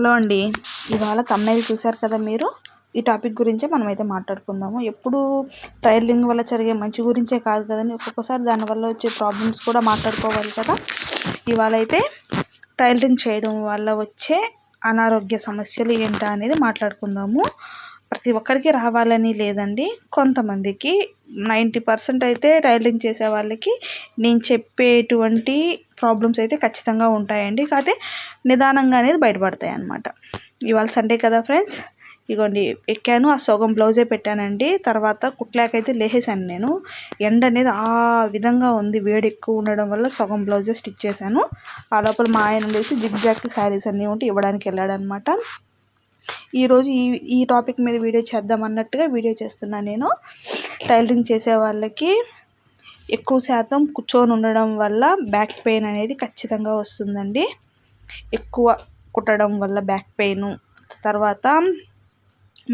Hello అండి. ఇవాళ thumbnail చూశారు కదా మీరు. ఈ టాపిక్ గురించే మనమైతే మాట్లాడుకుందాము. ఎప్పుడు టైలరింగ్ వల్ల జరిగే మంచి గురించే కాదు కదండి, ఒక్కొక్కసారి దానివల్ల వచ్చే ప్రాబ్లమ్స్ కూడా మాట్లాడుకోవాలి కదా. ఇవాళ అయితే టైలరింగ్ చేయడం వల్ల వచ్చే అనారోగ్య సమస్యలు ఏంటా అనేది మాట్లాడుకుందాము. ప్రతి ఒక్కరికి రావాలని లేదండి, కొంతమందికి 90% అయితే టైలరింగ్ చేసే వాళ్ళకి నేను చెప్పేటువంటి ప్రాబ్లమ్స్ అయితే ఖచ్చితంగా ఉంటాయండి. కాకపోతే నిదానంగా అనేది బయటపడతాయి అన్నమాట. ఇవాళ సండే కదా ఫ్రెండ్స్, ఇగోండి ఎక్కాను, ఆ సగం బ్లౌజే పెట్టానండి. తర్వాత కుట్లేకైతే లేసేసాను నేను. ఎండ అనేది ఆ విధంగా ఉంది, వేడి ఎక్కువ ఉండడం వల్ల సగం బ్లౌజే స్టిచ్ చేశాను. ఆ లోపల మా ఆయన లేసి జిగ్ జాగ్ శారీస్ అన్నీ ఉంటే ఇవ్వడానికి వెళ్ళాడనమాట. ఈరోజు ఈ టాపిక్ మీద వీడియో చేద్దాం అన్నట్టుగా వీడియో చేస్తున్నాను నేను. టైలరింగ్ చేసే వాళ్ళకి ఎక్కువ శాతం కూర్చొని ఉండడం వల్ల బ్యాక్ పెయిన్ అనేది ఖచ్చితంగా వస్తుందండి. ఎక్కువ కుట్టడం వల్ల బ్యాక్ పెయిన్, తర్వాత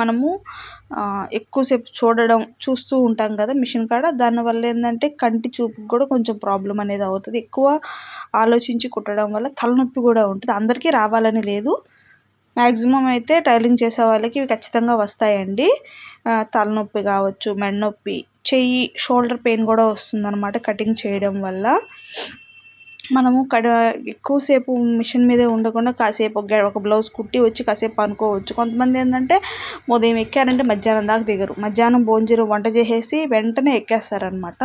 మనము ఎక్కువసేపు చూస్తూ ఉంటాం కదా మిషన్ కాడ. దానివల్ల ఏంటంటే కంటి చూపుకి కూడా కొంచెం ప్రాబ్లం అనేది అవుతుంది. ఎక్కువ ఆలోచించి కుట్టడం వల్ల తలనొప్పి కూడా ఉంటుంది. అందరికీ రావాలని లేదు, మ్యాక్సిమం అయితే టైలరింగ్ చేసే వాళ్ళకి ఇవి ఖచ్చితంగా వస్తాయండి. తలనొప్పి కావచ్చు, మెడనొప్పి, చెయ్యి షోల్డర్ పెయిన్ కూడా వస్తుందన్నమాట కటింగ్ చేయడం వల్ల. మనము ఎక్కువసేపు మిషన్ మీదే ఉండకుండా కాసేపు ఒక బ్లౌజ్ కుట్టి వచ్చి కాసేపు అనుకోవచ్చు. కొంతమంది ఏంటంటే ఉదయం ఎక్కారంటే మధ్యాహ్నం దాకా దిగరు, మధ్యాహ్నం భోజనం వంట చేసేసి వెంటనే ఎక్కేస్తారనమాట.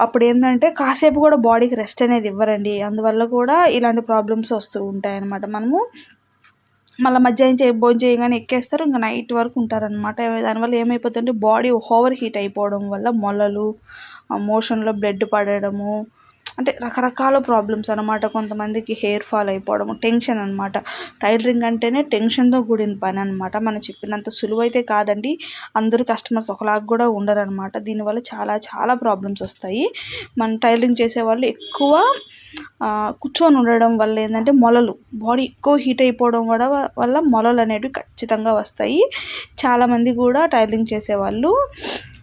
అప్పుడు ఏంటంటే కాసేపు కూడా బాడీకి రెస్ట్ అనేది ఇవ్వరండి. అందువల్ల కూడా ఇలాంటి ప్రాబ్లమ్స్ వస్తూ ఉంటాయి అన్నమాట. మనము మళ్ళీ మధ్యాహ్నం భోజనం చేయగానే ఎక్కేస్తారు, ఇంకా నైట్ వరకు ఉంటారనమాట. దానివల్ల ఏమైపోతుందంటే బాడీ ఓవర్ హీట్ అయిపోవడం వల్ల మొలలు, మోషన్లో బ్లడ్ పడడము, అంటే రకరకాల ప్రాబ్లమ్స్ అనమాట. కొంతమందికి హెయిర్ ఫాల్ అయిపోవడము, టెన్షన్ అనమాట. టైలరింగ్ అంటేనే టెన్షన్తో కూడిన పని అనమాట. మనం చెప్పినంత సులువైతే కాదండి. అందరూ కస్టమర్స్ ఒకలాగా కూడా ఉండరు అనమాట. దీనివల్ల చాలా చాలా ప్రాబ్లమ్స్ వస్తాయి. మనం టైలరింగ్ చేసేవాళ్ళు ఎక్కువ కూర్చొని ఉండడం వల్ల ఏంటంటే మొలలు, బాడీ ఎక్కువ హీట్ అయిపోవడం వల్ల మొలలు అనేవి ఖచ్చితంగా వస్తాయి. చాలామంది కూడా టైలరింగ్ చేసేవాళ్ళు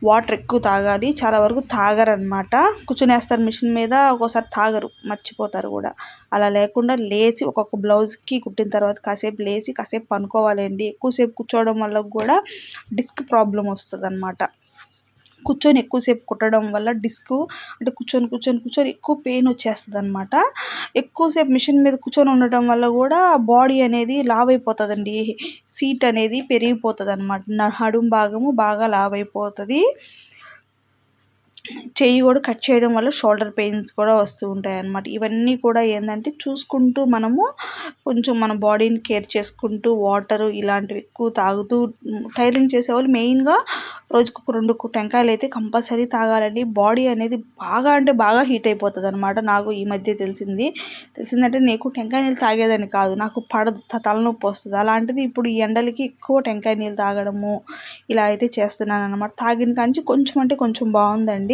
వాటర్ ఎక్కువ తాగాలి, చాలా వరకు తాగరనమాట. కూర్చునేస్తారు మిషన్ మీద, ఒక్కోసారి తాగరు, మర్చిపోతారు కూడా. అలా లేకుండా లేచి ఒక్కొక్క బ్లౌజ్కి కుట్టిన తర్వాత కాసేపు లేచి కాసేపు పనుకోవాలండి. ఎక్కువసేపు కూర్చోవడం వల్ల కూడా డిస్క్ ప్రాబ్లం వస్తుంది అనమాట. కూర్చొని ఎక్కువసేపు కుట్టడం వల్ల డిస్క్ అంటే కూర్చొని ఎక్కువ పెయిన్ వచ్చేస్తుంది అనమాట. ఎక్కువసేపు మిషన్ మీద కూర్చొని ఉండటం వల్ల కూడా బాడీ అనేది లావ్ అయిపోతుందండి. సీట్ అనేది పెరిగిపోతుంది అనమాట. నడుము భాగము బాగా లావ్ అయిపోతుంది. చెయ్యి కూడా కట్ చేయడం వల్ల షోల్డర్ పెయిన్స్ కూడా వస్తూ ఉంటాయి అన్నమాట. ఇవన్నీ కూడా ఏంటంటే చూసుకుంటూ మనము కొంచెం మన బాడీని కేర్ చేసుకుంటూ వాటరు ఇలాంటివి ఎక్కువ తాగుతూ టైలరింగ్ చేసేవాళ్ళు మెయిన్గా రోజుకు 2 టెంకాయలు అయితే కంపల్సరీ తాగాలండి. బాడీ అనేది బాగా అంటే బాగా హీట్ అయిపోతుంది అనమాట. నాకు ఈ మధ్య తెలిసిందంటే నీకు టెంకాయ నీళ్ళు తాగేదని కాదు, నాకు పడదు, తలనొప్పి వస్తుంది. అలాంటిది ఇప్పుడు ఈ ఎండలకి ఎక్కువ టెంకాయ నీళ్ళు తాగడము ఇలా అయితే చేస్తున్నాను అనమాట. తాగిన కాంచి కొంచెం అంటే కొంచెం బాగుందండి.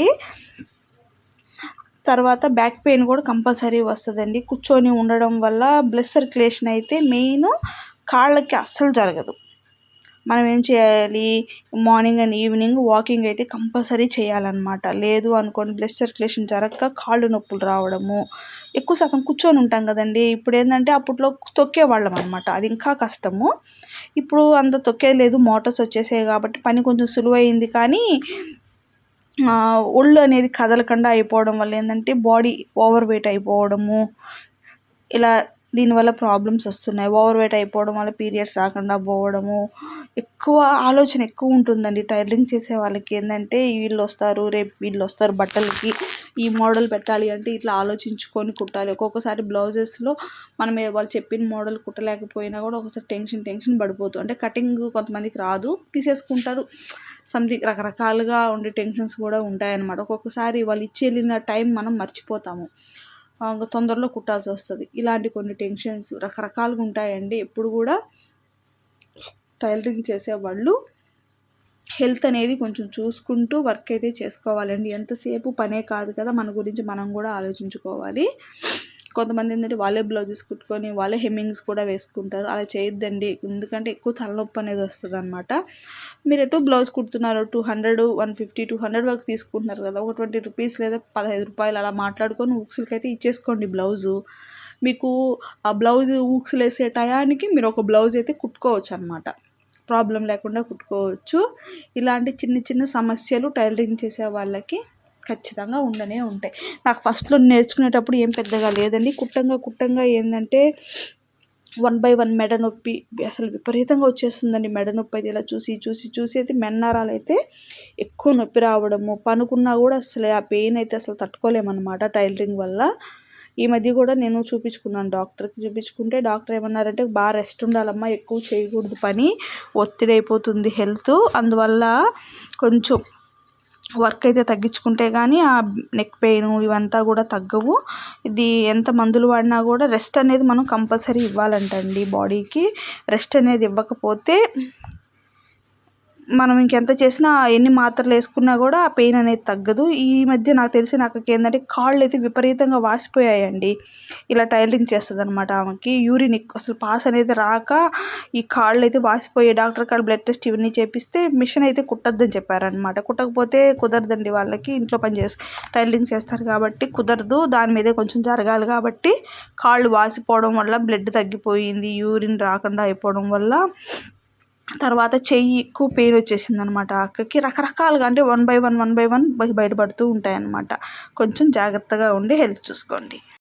తర్వాత బ్యాక్ పెయిన్ కూడా కంపల్సరీ వస్తుందండి. కూర్చొని ఉండడం వల్ల బ్లడ్ సర్క్యులేషన్ అయితే మెయిన్ కాళ్ళకి అస్సలు జరగదు. మనం ఏం చేయాలి, మార్నింగ్ అండ్ ఈవినింగ్ వాకింగ్ అయితే కంపల్సరీ చేయాలన్నమాట. లేదు అనుకోండి బ్లడ్ సర్క్యులేషన్ జరగక కాళ్ళు నొప్పులు రావడము. ఎక్కువ శాతం కూర్చొని ఉంటాం కదండి. ఇప్పుడు ఏంటంటే అప్పట్లో తొక్కేవాళ్ళం అనమాట, అది ఇంకా కష్టము. ఇప్పుడు అంత తొక్కేది లేదు, మోటార్స్ వచ్చేసాయి కాబట్టి పని కొంచెం సులువైంది. కానీ ఒళ్ళు అనేది కదలకుండా అయిపోవడం వల్ల ఏంటంటే బాడీ ఓవర్ వెయిట్ అయిపోవడము, ఇలా దీనివల్ల ప్రాబ్లమ్స్ వస్తున్నాయి. ఓవర్ వెయిట్ అయిపోవడం వల్ల పీరియడ్స్ రాకుండా పోవడము, ఎక్కువ ఆలోచన ఎక్కువ ఉంటుందండి. టైలరింగ్ చేసే వాళ్ళకి ఏంటంటే వీళ్ళు వస్తారు, రేపు వీళ్ళు వస్తారు, బట్టలకి ఈ మోడల్ పెట్టాలి అంటే ఇట్లా ఆలోచించుకొని కుట్టాలి. ఒక్కొక్కసారి బ్లౌజెస్లో మనం వాళ్ళు చెప్పిన మోడల్ కుట్టలేకపోయినా కూడా ఒకసారి టెన్షన్ పడిపోతుంది. అంటే కటింగ్ కొంతమందికి రాదు, తీసేసుకుంటారు. సంథింగ్ రకరకాలుగా ఉండే టెన్షన్స్ కూడా ఉంటాయన్నమాట. ఒక్కొక్కసారి వాళ్ళు ఇచ్చి వెళ్ళిన టైం మనం మర్చిపోతాము, తొందరలో కుట్టాల్సి వస్తుంది. ఇలాంటి కొన్ని టెన్షన్స్ రకరకాలుగా ఉంటాయండి. ఎప్పుడు కూడా టైలరింగ్ చేసేవాళ్ళు హెల్త్ అనేది కొంచెం చూసుకుంటూ వర్క్ అయితే చేసుకోవాలండి. ఎంతసేపు పనే కాదు కదా, మన గురించి మనం కూడా ఆలోచించుకోవాలి. కొంతమంది ఏంటంటే వాళ్ళే బ్లౌజెస్ కుట్టుకొని వాళ్ళే హెమ్మింగ్స్ కూడా వేసుకుంటారు. అలా చేయొద్దండి, ఎందుకంటే ఎక్కువ తలనొప్పి అనేది వస్తుంది అనమాట. మీరు ఎటు బ్లౌజ్ కుడుతున్నారు, 200, 150, 200 వరకు తీసుకుంటున్నారు కదా, ఒక 20 రూపీస్ లేదా 15 రూపాయలు అలా మాట్లాడుకొని ఉక్సులకి అయితే ఇచ్చేసుకోండి బ్లౌజు. మీకు ఆ బ్లౌజ్ ఊక్స్లు వేసే టయానికి మీరు ఒక బ్లౌజ్ అయితే కుట్టుకోవచ్చు అనమాట, ప్రాబ్లం లేకుండా కుట్టుకోవచ్చు. ఇలాంటి చిన్న చిన్న సమస్యలు టైలరింగ్ చేసే వాళ్ళకి ఖచ్చితంగా ఉండనే ఉంటాయి. నాకు ఫస్ట్లో నేర్చుకునేటప్పుడు ఏం పెద్దగా లేదండి. కుట్టంగా ఏంటంటే 1 బై 1 మెడ నొప్పి అసలు విపరీతంగా వచ్చేస్తుందండి. మెడ నొప్పి అయితే ఇలా చూసి అయితే మెన్నరాలు అయితే ఎక్కువ నొప్పి రావడము, పనుకున్నా కూడా అసలు ఆ పెయిన్ అయితే అసలు తట్టుకోలేమన్నమాట టైలరింగ్ వల్ల. ఈ మధ్య కూడా నేను చూపించుకున్నాను, డాక్టర్కి చూపించుకుంటే డాక్టర్ ఏమన్నారంటే బాగా రెస్ట్ ఉండాలమ్మా, ఎక్కువ చేయకూడదు పని, ఒత్తిడి అయిపోతుంది హెల్త్, అందువల్ల కొంచెం వర్క్ అయితే తగ్గించుకుంటే కానీ ఆ నెక్ పెయిన్ ఇవంతా కూడా తగ్గవు. ఇది ఎంత మందులు వాడినా కూడా రెస్ట్ అనేది మనం కంపల్సరీ ఇవ్వాలంటండి బాడీకి. రెస్ట్ అనేది ఇవ్వకపోతే మనం ఇంకెంత చేసినా ఎన్ని మాత్రలు వేసుకున్నా కూడా ఆ పెయిన్ అనేది తగ్గదు. ఈ మధ్య నాకు తెలిసిన అక్కకి ఏంటంటే కాళ్ళు అయితే విపరీతంగా వాసిపోయాయండి. ఇలా టైలరింగ్ చేస్తుంది అనమాట ఆమెకి, యూరిన్ అసలు పాస్ అనేది రాక ఈ కాళ్ళు అయితే వాసిపోయాయి. డాక్టర్ కాడ బ్లడ్ టెస్ట్ ఇవన్నీ చేపిస్తే మిషన్ అయితే కుట్టద్దని చెప్పారనమాట. కుట్టకపోతే కుదరదండి, వాళ్ళకి ఇంట్లో పని టైలరింగ్ చేస్తారు కాబట్టి కుదరదు, దాని మీదే కొంచెం జరగాలి కాబట్టి కాళ్ళు వాసిపోవడం వల్ల బ్లడ్ తగ్గిపోయింది, యూరిన్ రాకుండా అయిపోవడం వల్ల తర్వాత చెయ్యి ఎక్కువ పెయిన్ వచ్చేసింది అనమాట అక్కకి. రకరకాలుగా అంటే 1 బై 1 బయటపడుతూ ఉంటాయన్నమాట. కొంచెం జాగ్రత్తగా ఉండి హెల్త్ చూసుకోండి.